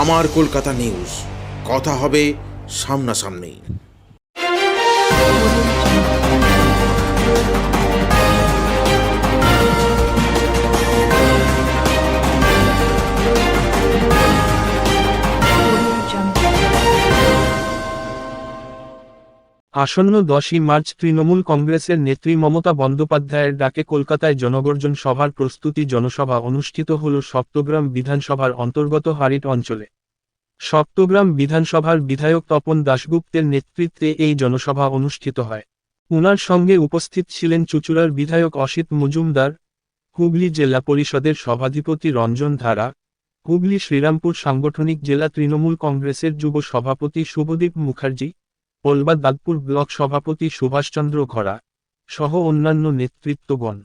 আমার কলকাতা নিউজ, কথা হবে সামনাসামনি। আসন্ন 10ই মার্চ তৃণমূল কংগ্রেসের নেত্রী মমতা বন্দ্যোপাধ্যায়ের ডাকে কলকাতায় জনগর্জন সভার প্রস্তুতি জনসভা অনুষ্ঠিত হল সপ্তগ্রাম বিধানসভার অন্তর্গত হারিট অঞ্চলে। সপ্তগ্রাম বিধানসভার বিধায়ক তপন দাশগুপ্তের নেতৃত্বে এই জনসভা অনুষ্ঠিত হয়। উনার সঙ্গে উপস্থিত ছিলেন চুঁচুড়ার বিধায়ক অসিত মজুমদার, হুগলি জেলা পরিষদের সভাধিপতি রঞ্জন ধারা, হুগলি শ্রীরামপুর সাংগঠনিক জেলা তৃণমূল কংগ্রেসের যুব সভাপতি শুভদীপ মুখার্জি, পলবা দাগপুর ব্লক সভাপতি সুভাষচন্দ্র ঘরা সহ অন্যান্য নেতৃত্বগণ।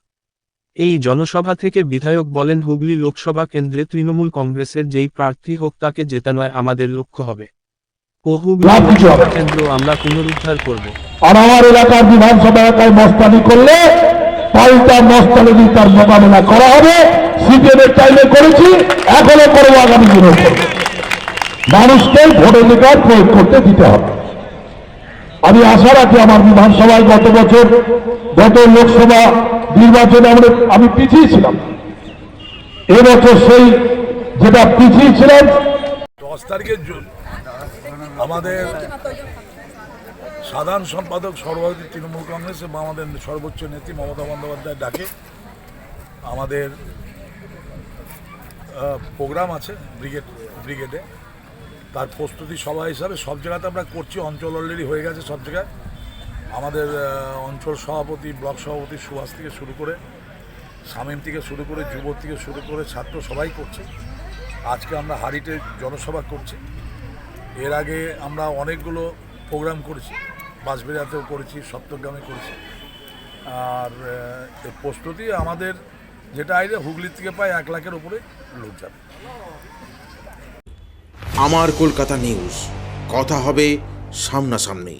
এই জনসভা থেকে বিধায়ক বলেন, হুগলি লোকসভা কেন্দ্রে তৃণমূল কংগ্রেসের যেই প্রার্থী হোক তাকে জেতানোয় আমাদের লক্ষ্য হবে ও হুগলি লোকসভা কেন্দ্র আমরা পুনরুদ্ধার করব। আর আমার এলাকার বিধানসভা এলাকায় মস্তানি করলে পাল্টা মস্তানি দিয়ে তার মোকাবেলা করা হবে। সিপিএমের টাইমে করেছি, এখনো করবো, আগামী দিনেও করবো। মানুষকে ভোটাধিকার প্রয়োগ করতে দিতে হবে। আমি আশা রাখি আমার বিধানসভায় গত লোকসভা নির্বাচনে আমি পিছিয়ে ছিলাম, এবছর সেই যেটা পিছিয়ে ছিলাম 10 তারিখের আমাদের সাধারণ সম্পাদক সর্বভারতীয় তৃণমূল কংগ্রেস এবং আমাদের সর্বোচ্চ নেত্রী মমতা বন্দ্যোপাধ্যায়ের ডাকে আমাদের প্রোগ্রাম আছে ব্রিগেডে। তার প্রস্তুতি সভা হিসাবে সব জায়গাতে আমরা করছি, অঞ্চল অলরেডি হয়ে গেছে সব জায়গায়। আমাদের অঞ্চল সভাপতি, ব্লক সভাপতি সুভাষ থেকে শুরু করে, শামীম থেকে শুরু করে, যুব থেকে শুরু করে, ছাত্র সবাই করছে। আজকে আমরা হারিটে জনসভা করছি। এর আগে আমরা অনেকগুলো প্রোগ্রাম করেছি, বাঁশবেড়িয়াতেও করেছি, সপ্তগ্রামে করেছি। আর এই প্রস্তুতি আমাদের যেটা আইডিয়া, হুগলির থেকে প্রায় 1 লাখের উপরে লোক যাবে। আমার কলকাতা নিউজ, কথা হবে সামনাসামনি।